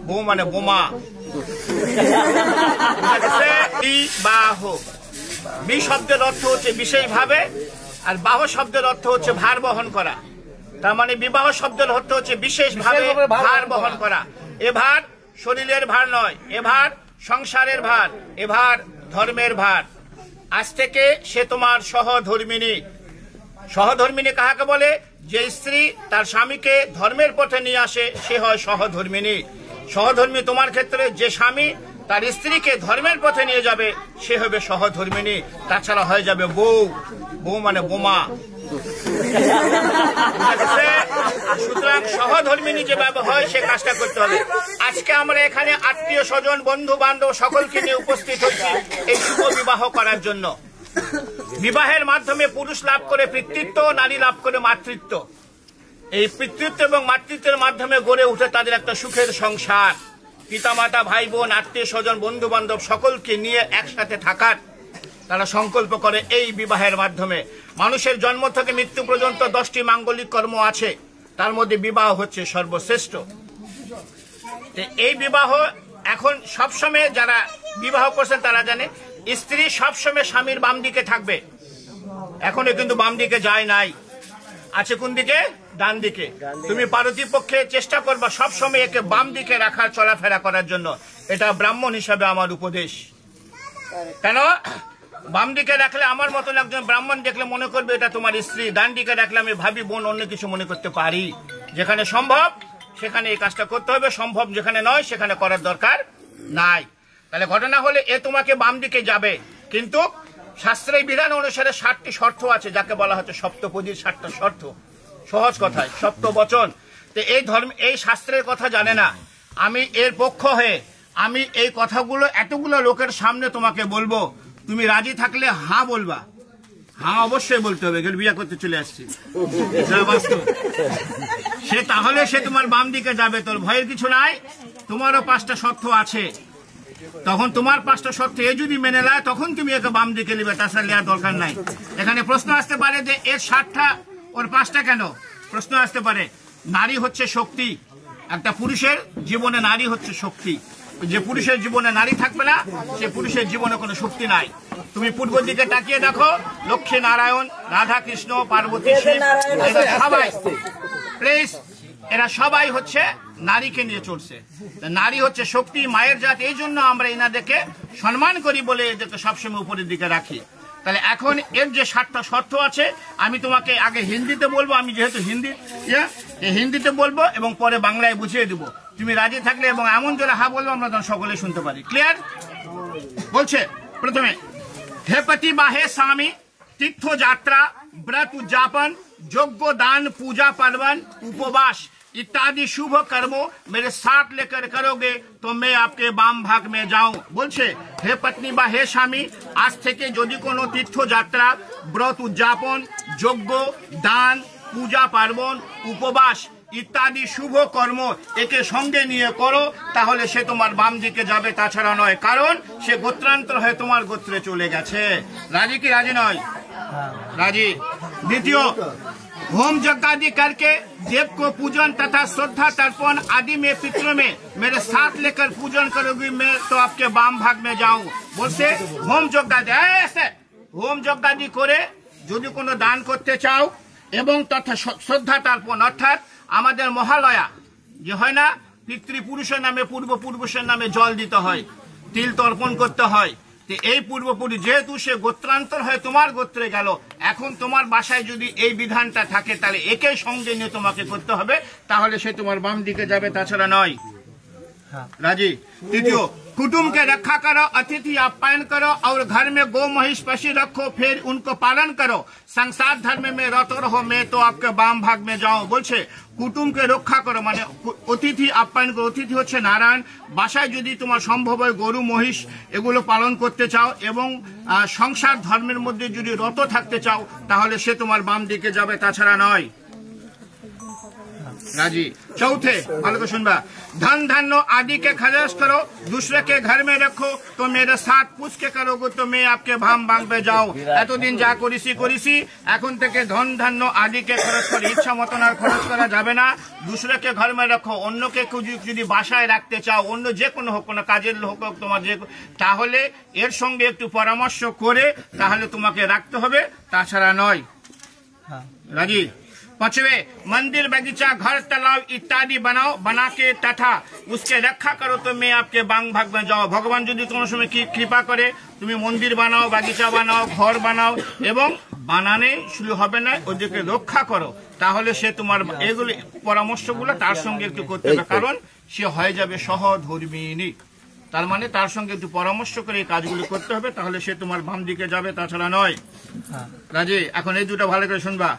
বউ মানে বোমা। বিবাহ, বি শব্দের অর্থ হচ্ছে বিশেষভাবে, আর বাহ শব্দের অর্থ হচ্ছে ভার বহন করা। তার মানে বিবাহ শব্দের অর্থ হচ্ছে বিশেষভাবে ভার বহন করা। এ ভার শরীরের ভার নয়, এ ভার সংসারের ভার, এ ভার ধর্মের ভার। আজ থেকে সে তোমার সহধর্মিনী। সহধর্মিনী কাহাকে বলে? যে স্ত্রী তার স্বামীকে ধর্মের পথে নিয়ে আসে সে হয় সহধর্মিনী। সহধর্মী তোমার ক্ষেত্রে যে স্বামী তার স্ত্রীকে ধর্মের পথে নিয়ে যাবে সে হবে সহধর্মিনী। তাছাড়া হয়ে যাবে বউ, বউ মানে বোমা। সুতরাং সহধর্মিনী যেভাবে হয় সে কাজটা করতে হবে। আজকে আমরা এখানে আত্মীয় স্বজন বন্ধু বান্ধব সকলকে নিয়ে উপস্থিত হচ্ছি এই শুভ বিবাহ করার জন্য। বিবাহের মাধ্যমে পুরুষ লাভ করে পিতৃত্ব, নারী লাভ করে মাতৃত্ব। এই পিতৃত্ব এবং মাতৃত্বের মাধ্যমে গড়ে উঠে তাদের একটা সুখের সংসার। পিতামাতা, ভাই বোন, আত্মীয় স্বজন, বন্ধু বান্ধব সকলকে নিয়ে একসাথে থাকার তারা সংকল্প করে এই বিবাহের মাধ্যমে। মানুষের জন্ম থেকে মৃত্যু পর্যন্ত 10টি মাঙ্গলিক কর্ম আছে, তার মধ্যে বিবাহ হচ্ছে সর্বশ্রেষ্ঠ। এই বিবাহ এখন সবসময় যারা বিবাহ করছেন তারা জানে স্ত্রী সবসময় স্বামীর বাম দিকে থাকবে। এখনো কিন্তু বাম দিকে যায় নাই, আছে কোন দিকে? ডান দিকে। তুমি পারতিপক্ষে চেষ্টা করবা সবসময় একে বাম দিকে রাখার, চলাফেরা করার জন্য। এটা ব্রাহ্মণ হিসাবে আমার উপদেশ। কেন? বাম দিকে রাখলে আমার মতন একজন ব্রাহ্মণ দেখলে মনে করবে এটা তোমার স্ত্রী। ডান দিকে রাখলে আমি ভাবি বোন, অন্য কিছু মনে করতে পারি। যেখানে সম্ভব সেখানে এই কাজটা করতে হবে, সম্ভব যেখানে নয় সেখানে করার দরকার নাই। তাহলে ঘটনা হলে এ তোমাকে বাম দিকে যাবে, কিন্তু শাস্ত্রের বিধান অনুসারে 7টি শর্ত আছে, যাকে বলা হচ্ছে সপ্তপদীর 7টা শর্ত। সহজ কথায় সপ্তবচন। তো এই ধর্ম, এই শাস্ত্রের কথা জানে না। আমি এর পক্ষ হয়ে আমি এই কথাগুলো এতগুলো লোকের সামনে তোমাকে বলবো। তুমি রাজি থাকলে হ্যাঁ বলবা। হ্যাঁ অবশ্যই বলতে হবে, বিয়ে করতে চলে আসছি সে, তাহলে সে তোমার বাম দিকে যাবে। তোর ভয়ের কিছু নাই, তোমারও 5টা শর্ত আছে। তখন তোমার 5টা শর্ত এ যদি মেনে নেয় তখন তুমি একে বাম দিকে নেবে, তাছাড়া নেওয়ার দরকার নাই। এখানে প্রশ্ন আসতে পারে যে এর 7টা ওর 5টা কেন? প্রশ্ন আসতে পারে। নারী হচ্ছে শক্তি। একটা পুরুষের জীবনে নারী হচ্ছে শক্তি। যে পুরুষের জীবনে নারী থাকবে না সে পুরুষের জীবনে কোনো শক্তি নাই। তুমি পূর্ব দিকে তাকিয়ে দেখো, লক্ষ্মী নারায়ণ, রাধা কৃষ্ণ, পার্বতী, শিব, সবাই প্লিজ এরা সবাই হচ্ছে নারীকে নিয়ে চলছে। নারী হচ্ছে শক্তি, মায়ের জাত। এই জন্য আমরা এনাদেরকে সম্মান করি বলে এদেরকে সবসময় উপরের দিকে রাখি। তাহলে এখন এর যে 7টা শর্ত আছে আমি তোমাকে আগে হিন্দিতে বলবো, আমি যেহেতু হিন্দিতে বলবো এবং পরে বাংলায় বুঝিয়ে দেবো। তুমি রাজি থাকলে এবং এমন জোরে হা বলবো আমরা তখন সকলে শুনতে পারি। ক্লিয়ার? বলছে প্রথমে, হে পতি বা হে স্বামী, তীর্থ যাত্রা, व्रत उद्यापन, यज्ञ दान, पूजा पार्वन, उपवास इत्यादि शुभ कर्मों मेरे साथ लेकर करोगे तो मैं आपके बाम भाग में जाऊं। बोलছে হে পত্নী বা হে স্বামী, আজ থেকে যদি কোনো তীর্থযাত্রা, ব্রত উদযাপন, যজ্ঞ দান, পূজা পার্বণ, উপবাস ইত্যাদি শুভ কর্ম একে সঙ্গে নিয়ে করো তাহলে সে তোমার বাম দিকে যাবে, তাছাড়া নয়। কারণ সে গোত্রান্তর হয়ে তোমার গোত্রে চলে গেছে। রাজি কি রাজি নয়? राजी। द्वितीय, होम यज्ञ आदि करके देव को पूजन तथा श्रद्धा तर्पण आदि में पितरों में मेरे साथ लेकर पूजन करोगी मैं तो आपके बाम भाग में जाऊं। बोलছে হোম যজ্ঞ আদি, হোম যজ্ঞ আদি করে যদি কোনো দান করতে চাও এবং তথা শ্রদ্ধা তর্পণ অর্থাৎ আমাদের মহালয়া যে হয় না, পিতৃপুরুষের নামে পূর্বপুরুষের নামে জল দিতে হয়, তিল তর্পণ করতে হয়। এই পূর্বপুরুষ যেহেতু সে গোত্রান্তর হয়ে তোমার গোত্রে গেল, এখন তোমার বাসায় যদি এই বিধানটা থাকে তাহলে একে সঙ্গে নিয়ে তোমাকে করতে হবে, তাহলে সে তোমার বাম দিকে যাবে, তাছাড়া নয়। राजी। तृतीय, कुटुंब के रक्षा करो, अतिथि आप्यायन करो और घर में गौ महिष पशु रखो, फिर उनको पालन करो। संसार धर्म में रत रहो, मैं तो आपके बाम भाग में जाऊं। बोलছে কুটুমকে রক্ষা করো মানে অতিথি আপ্যায়ন করো। অতিথি হচ্ছে নারায়ণ। বাসায় যদি তোমার সম্ভব হয় গরু মহিষ এগুলো পালন করতে চাও এবং সংসার ধর্মের মধ্যে যদি রত থাকতে চাও তাহলে সে তোমার বাম দিকে যাবে, তাছাড়া নয়। राजी। चौथे ভালো করে শুনবা, धन धान्य आदि के खर्च करो, दूसरे के घर में रखो, तो मेरे साथ पूछ के करोगे तो मैं आपके भाम भांग पे जाओ। এতদিন যা করেছি এখন থেকে ধন ধান্য আদিকে খরচ করে ইচ্ছা মতন আর খরচ করা যাবে না। दूसरे के घर में रखो, অন্যকে যদি বাসায় রাখতে চাও, অন্য যে কোনো হোক, কোনো কাজের লোক হোক তোমার, যে তাহলে এর সঙ্গে একটু পরামর্শ করে তাহলে তোমাকে রাখতে হবে, তাছাড়া নয়। राजी। पांचवे, मंदिर बगीचा घर तालाब इत्यादि बनाओ, बना के तथा उसके रक्षा करो तो मैं आपके बांग भाग में जाओ। भगवान যদি তোমার সময় কি কৃপা করে তুমি মন্দির বানাও, বাগিচা বানাও, ঘর বানাও এবং বানানে শুরু হবে না, ওদেরকে রক্ষা করো, তাহলে সে তোমার এগুলো পরামর্শগুলো তার সঙ্গে একটু করতে হবে, কারণ সে হয়ে যাবে সহধর্মিনী। তার মানে তার সঙ্গে একটু পরামর্শ করে এই কাজগুলো করতে হবে, তাহলে সে তোমার বাম দিকে যাবে, তাছাড়া নয়। রাজি। এখন এই দুটো ভালো করে শুনবা।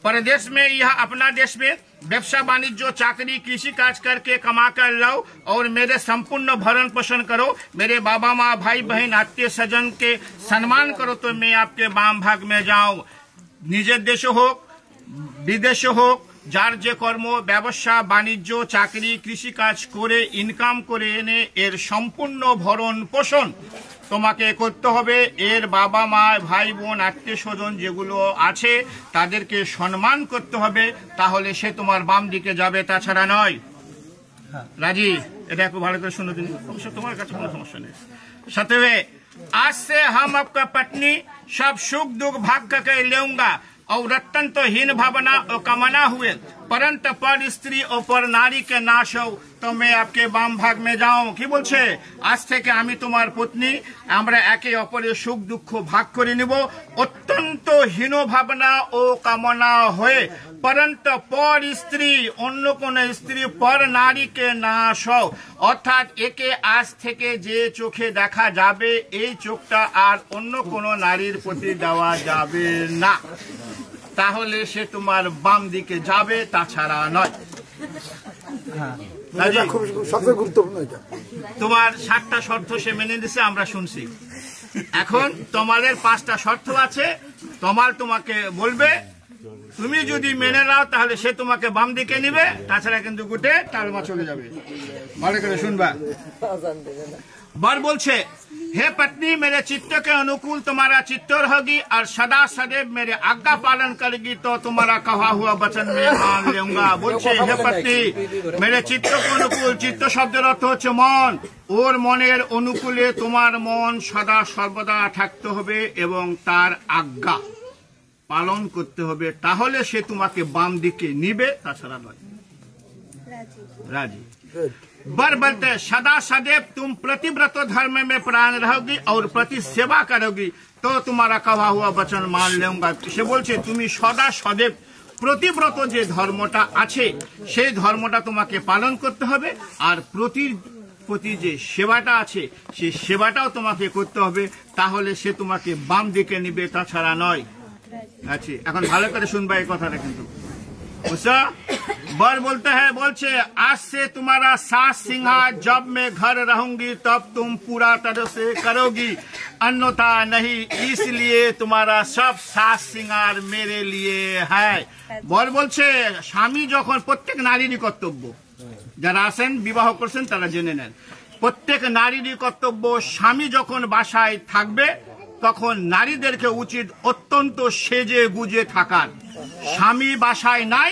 परदेश में यह अपना देश में व्यवसाय वाणिज्य चाकरी कृषि काज करके कमा कर लाओ और मेरे संपूर्ण भरण पोषण करो, मेरे बाबा माँ भाई बहन आत्मीय सज्जन के सम्मान करो तो मैं आपके बाम भाग में जाऊं। निजे देश হোক বিদেশ হোক, যার যে কর্ম ব্যবসা বাণিজ্য চাকরি কৃষি কাজ করে ইনকাম করে এনে এর সম্পূর্ণ ভরণ পোষণ তোমাকে করতে হবে। এর বাবা মা ভাই বোন আত্মীয় স্বজন যেগুলো আছে তাদেরকে সম্মান করতে হবে, তাহলে সে তোমার বাম দিকে যাবে, তাছাড়া নয়। রাজি। এটা একটু ভালো করে শুনে দিন, অবশ্য তোমার কাছে কোনো সমস্যা নেই। সাতवें, आज से हम आपका पत्नी सब सुख दुख भाग करके लेऊंगा और रत्न तो हीन भावना और कामना हुए, परंतु पर स्त्री और पर नारी के नाश हो तो मैं आपके बाम भाग में जाऊं। কি বলছে? আজ থেকে আমি তোমার পত্নী, আমরা একে অপরের সুখ দুঃখ ভাগ করে নিব, অত্যন্ত হীন ভাবনা ও কামনা হয়ে, परंतु पर स्त्री অন্য কোন স্ত্রী পর নারীকে নাশ হও, অর্থাৎ একে আজ থেকে যে চোখে দেখা যাবে এই চোখটা আর অন্য কোন নারীর প্রতি দেওয়া যাবে না, তাহলে সে তোমার বাম দিকে যাবে, তাছাড়া নয়। সবচেয়ে গুরুত্বপূর্ণ এটা। তোমার 7টা শর্ত সে মেনে দিছে, আমরা শুনছি। এখন তোমাদের 5টা শর্ত আছে, তোমাকে বলবে, তুমি যদি মেনে নাও তাহলে সে তোমাকে বাম দিকে নিবে, তাছাড়া কিন্তু গুটে টালমা চলে যাবে। ভালো করে শুনবা। बर बोलছে, हे पत्नी मेरे चित्त के अनुकूल तुम्हारा चित्त रहेगी और सदा सदैव मेरे आज्ञा पालन करेगी तो तुम्हारा कहा हुआ वचन मैं मान लूंगा। बोलছে, हे पत्नी मेरे चित्त के अनुकूल, चित्त শব্দের অর্থ হচ্ছে মন, ওর মনের অনুকূলে তোমার মন সদা সর্বদা থাকতে হবে এবং তার আজ্ঞা পালন করতে হবে, তাহলে সে তোমাকে বাম দিকে নিবে, তাছাড়া নয়। রাজি। बर बोलते, सदा सदैव तुम प्रतिव्रत धर्म में प्राण रहोगी और प्रति सेवा करोगी तो तुम्हारा कहा हुआ वचन मान लूंगा। সে বলছে তুমি সদা সदैव প্রতিব্রত যে ধর্মটা আছে সেই ধর্মটা তোমাকে পালন করতে হবে, আর প্রতি যে সেবাটা আছে সেই সেবাটাও তোমাকে করতে হবে, তাহলে সে তোমাকে বাম দিকে নিবে, তাছাড়া নয়। আচ্ছা, এখন ভালো করে শুনবা এই কথাটা কিন্তু। বুঝছো? बर बोलते हैं, बोलছে, आज से तुम्हारा सास सिंहार जब मैं घर रहूंगी तब तुम पूरा तरह से करोगी, अन्यथा नहीं, इसलिए तुम्हारा सब सास सिंगार मेरे लिए है। बर बोलছে, স্বামী যখন, প্রত্যেক নারীরই কর্তব্য, যারা আছেন বিবাহ করছেন তারা জেনে নেন, প্রত্যেক নারীরই কর্তব্য, স্বামী যখন বাসায় থাকবে তখন নারীদেরকে উচিত অত্যন্ত সেজে গুজে থাকার। স্বামী বাসায় নাই,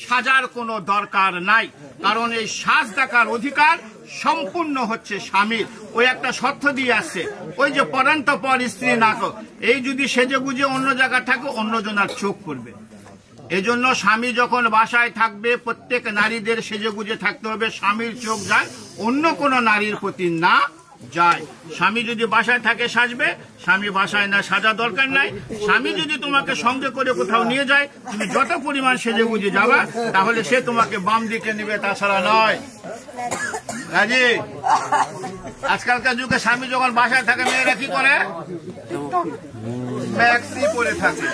সাজার কোনো দরকার নাই, কারণ এই সাজ দেখার অধিকার সম্পূর্ণ হচ্ছে স্বামীর। ওই একটা শর্ত দিয়ে আসছে, ওই যে পরন্ত পর স্ত্রী না, এই যদি সেজে গুজে অন্য জায়গায় থাকে অন্যজনের চোখ করবে। এজন্য স্বামী যখন বাসায় থাকবে প্রত্যেক নারীদের সেজে গুজে থাকতে হবে, স্বামীর চোখ যায় অন্য কোনো নারীর প্রতি না যায়। স্বামী যদি বাসায় থাকে সাজবে, স্বামী বাসায় না সাজা দরকার নাই। স্বামী যদি তোমাকে সঙ্গে করে কোথাও নিয়ে যায়, তুমি যত পরিমাণ সেজে গুজে যাবা তাহলে সে তোমাকে বাম দিকে নেবে, তাছাড়া নয়। রাজি। আজকালকার যুগে স্বামী যখন বাসায় থাকে মেয়েরা কি করে? ম্যাক্সি পরে থাকে।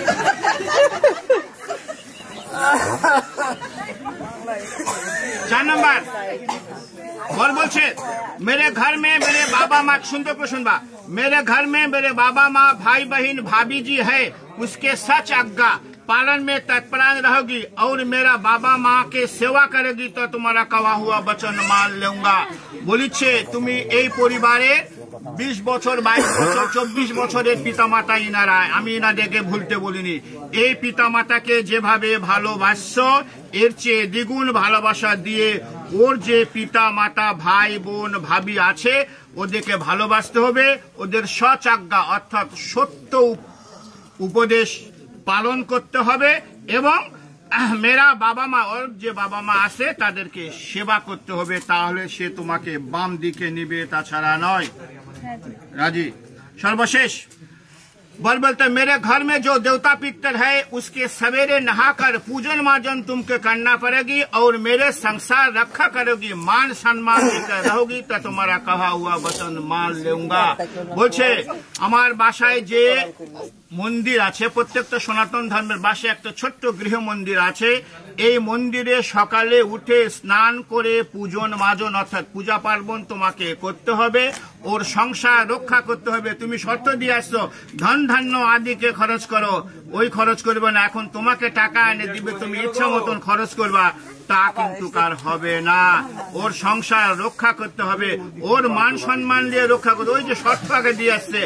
4 नंबर और बोलছে, मेरे घर में मेरे बाबा माँ, सुनते को सुनबा, मेरे घर में मेरे बाबा माँ भाई बहन भाभी जी है, उसके सच आज्ञा पालन में तत्परायण रहोगी और मेरा बाबा माँ के सेवा करेगी तो तुम्हारा कहा हुआ वचन मान लूंगा। বলিছে তুমি এই পরিবারে 20 বছর 22 বছর 24 বছরের পিতামাতা ইনারা, আমি ইনাদেরকে ভুলতে বলিনি। এই পিতামাতাকে যেভাবে ভালোবাসছো এর চেয়ে দ্বিগুণ ভালোবাসা দিয়ে ওর যে পিতা মাতা ভাই বোন ভাবি আছে ওদেরকে ভালোবাসতে হবে, ওদের সৎআজ্ঞা অর্থাৎ সত্য উপদেশ পালন করতে হবে এবং মেরা বাবা মা ওর যে বাবা মা আছে তাদেরকে সেবা করতে হবে, তাহলে সে তোমাকে বাম দিকে নিবে, তাছাড়া নয়। রাজি। সর্বশেষ बोलते मेरे घर में जो देवता पितर है उसके सवेरे नहाकर पूजन मार्जन तुमको करना पड़ेगी और मेरे संसार रखा करोगी, मान सम्मान देकर रहोगी तो तुम्हारा कहा हुआ वचन मान लूंगा। বলছে আমার বাসায় যে মন্দির আছে, প্রত্যেকটা সনাতন ধর্মের বাসায় একটা ছোট্ট গৃহ মন্দির আছে, এই মন্দিরে সকালে উঠে স্নান করে পূজন মাজন অর্থাৎ পূজা পার্বণ তোমাকে করতে হবে, ওর সংসার রক্ষা করতে হবে। তুমি শর্ত দিয়ে আসছো ধন ধান্য আদিকে খরচ করো, ওই খরচ করবে না, এখন তোমাকে টাকা এনে দিবে, তুমি ইচ্ছা মতন খরচ করবা, তা কিন্তু কার হবে না। ওর সংসার রক্ষা করতে হবে, ওর মান সম্মান দিয়ে রক্ষা করতে, ওই যে শর্ত আগে দিয়ে আসছে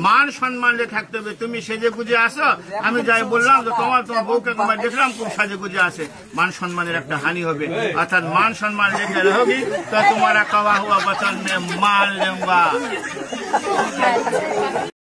মান সম্মান দিয়ে থাকতে হবে। তুমি সেজে গুজে আসো, আমি যাই বললাম যে তোমার বউকে তোমার দেখলাম খুব সাজে গুজে আসে, মান সম্মানের একটা হানি হবে। অর্থাৎ মান সম্মান রেখে রहोगी तो तुम्हारा कहा हुआ वचन में मान लूंगा।